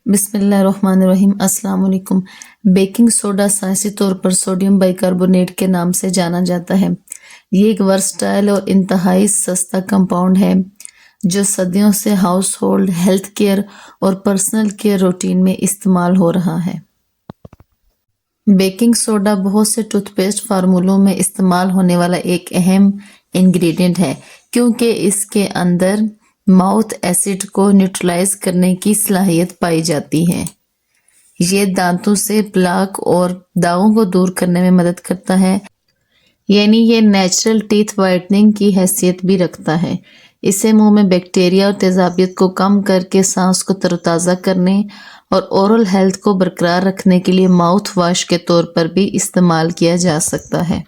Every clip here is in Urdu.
بسم اللہ الرحمن الرحیم۔ السلام علیکم۔ بیکنگ سوڈا سائنسی طور پر سوڈیم بائی کاربونیٹ کے نام سے جانا جاتا ہے۔ یہ ایک ورسٹائل اور انتہائی سستا کمپاؤنڈ ہے جو صدیوں سے ہاؤس ہولڈ، ہیلتھ کیئر اور پرسنل کیئر روٹین میں استعمال ہو رہا ہے۔ بیکنگ سوڈا بہت سے ٹوتھ پیسٹ فارمولوں میں استعمال ہونے والا ایک اہم انگریڈینٹ ہے کیونکہ اس کے اندر ماؤتھ ایسڈ کو نیوٹرلائز کرنے کی صلاحیت پائی جاتی ہے۔ یہ دانتوں سے پلاک اور داغوں کو دور کرنے میں مدد کرتا ہے، یعنی یہ نیچرل ٹیتھ وائٹننگ کی حیثیت بھی رکھتا ہے۔ اسے منہ میں بیکٹیریا اور تیزابیت کو کم کر کے سانس کو تر و تازہ کرنے اور اورل ہیلتھ کو برقرار رکھنے کے لیے ماؤتھ واش کے طور پر بھی استعمال کیا جا سکتا ہے۔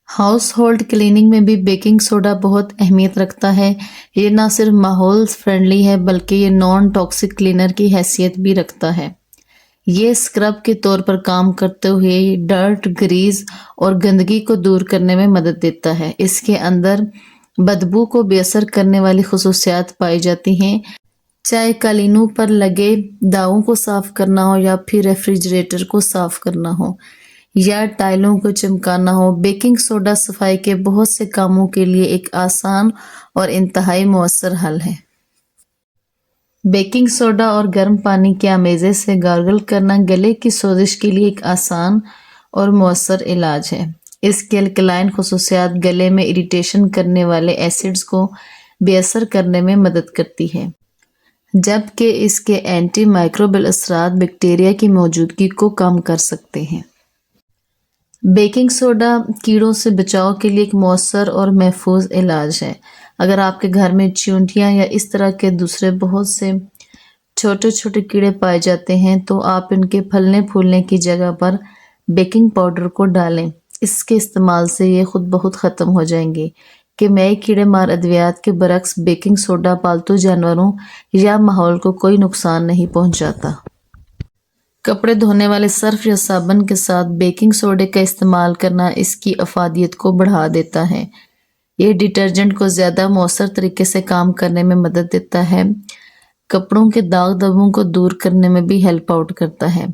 ہاؤس ہولڈ کلیننگ میں بھی بیکنگ سوڈا بہت اہمیت رکھتا ہے۔ یہ نہ صرف ماحول فرینڈلی ہے بلکہ یہ نان ٹاکسک کلینر کی حیثیت بھی رکھتا ہے۔ یہ اسکرب کے طور پر کام کرتے ہوئے ڈرٹ، گریز اور گندگی کو دور کرنے میں مدد دیتا ہے۔ اس کے اندر بدبو کو بے اثر کرنے والی خصوصیات پائی جاتی ہیں، چاہے قالینوں پر لگے داغوں کو صاف کرنا ہو یا پھر ریفریجریٹر کو صاف کرنا ہو یا ٹائلوں کو چمکانا ہو۔ بیکنگ سوڈا صفائی کے بہت سے کاموں کے لیے ایک آسان اور انتہائی مؤثر حل ہے۔ بیکنگ سوڈا اور گرم پانی کے آمیزے سے گارگل کرنا گلے کی سوزش کے لیے ایک آسان اور مؤثر علاج ہے۔ اس کے الکلائن خصوصیات گلے میں اریٹیشن کرنے والے ایسڈز کو بے اثر کرنے میں مدد کرتی ہے، جبکہ اس کے اینٹی مائکروبیل اثرات بیکٹیریا کی موجودگی کو کم کر سکتے ہیں۔ بیکنگ سوڈا کیڑوں سے بچاؤ کے لیے ایک مؤثر اور محفوظ علاج ہے۔ اگر آپ کے گھر میں چیونٹیاں یا اس طرح کے دوسرے بہت سے چھوٹے چھوٹے کیڑے پائے جاتے ہیں تو آپ ان کے پھلنے پھولنے کی جگہ پر بیکنگ پاؤڈر کو ڈالیں۔ اس کے استعمال سے یہ خود بہت ختم ہو جائیں گے۔ کیمیائی کیڑے مار ادویات کے برعکس بیکنگ سوڈا پالتو جانوروں یا ماحول کو کوئی نقصان نہیں پہنچاتا۔ کپڑے دھونے والے صرف یا صابن کے ساتھ بیکنگ سوڈے کا استعمال کرنا اس کی افادیت کو بڑھا دیتا ہے۔ یہ ڈٹرجنٹ کو زیادہ مؤثر طریقے سے کام کرنے میں مدد دیتا ہے، کپڑوں کے داغ دھبوں کو دور کرنے میں بھی ہیلپ آؤٹ کرتا ہے۔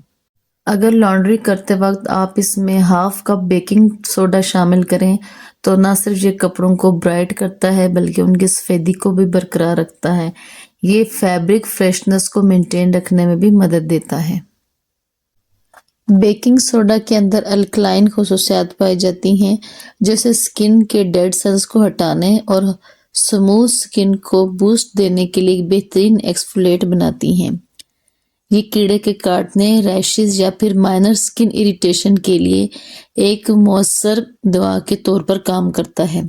اگر لانڈری کرتے وقت آپ اس میں ½ کپ بیکنگ سوڈا شامل کریں تو نہ صرف یہ کپڑوں کو برائٹ کرتا ہے بلکہ ان کی سفیدی کو بھی برقرار رکھتا ہے۔ یہ فیبرک فریشنس کو مینٹین رکھنے میں بھی مدد دیتا ہے۔ بیکنگ سوڈا کے اندر الکلائن خصوصیات پائی جاتی ہیں جو اسے سکن کے ڈیڈ سیلز کو ہٹانے اور سموتھ سکن کو بوسٹ دینے کے لیے ایک بہترین ایکسفولیٹ بناتی ہیں۔ یہ کیڑے کے کاٹنے، ریشز یا پھر مائنر سکن اریٹیشن کے لیے ایک مؤثر دوا کے طور پر کام کرتا ہے۔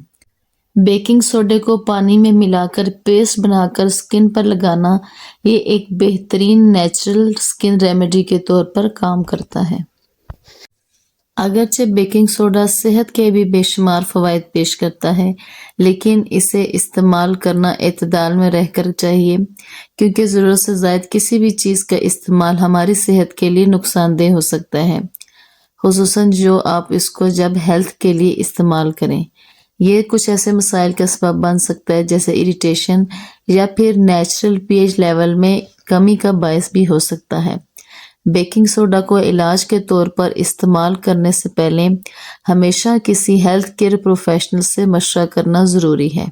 بیکنگ سوڈے کو پانی میں ملا کر پیسٹ بنا کر سکن پر لگانا یہ ایک بہترین نیچرل سکن ریمیڈی کے طور پر کام کرتا ہے۔ اگرچہ بیکنگ سوڈا صحت کے بھی بے شمار فوائد پیش کرتا ہے لیکن اسے استعمال کرنا اعتدال میں رہ کر چاہیے کیونکہ ضرورت سے زائد کسی بھی چیز کا استعمال ہماری صحت کے لیے نقصان دہ ہو سکتا ہے، خصوصاً جو آپ اس کو جب ہیلتھ کے لیے استعمال کریں۔ یہ کچھ ایسے مسائل کا سبب بن سکتا ہے جیسے اریٹیشن یا پھر نیچرل پی ایچ لیول میں کمی کا باعث بھی ہو سکتا ہے۔ بیکنگ سوڈا کو علاج کے طور پر استعمال کرنے سے پہلے ہمیشہ کسی ہیلتھ کیئر پروفیشنل سے مشورہ کرنا ضروری ہے۔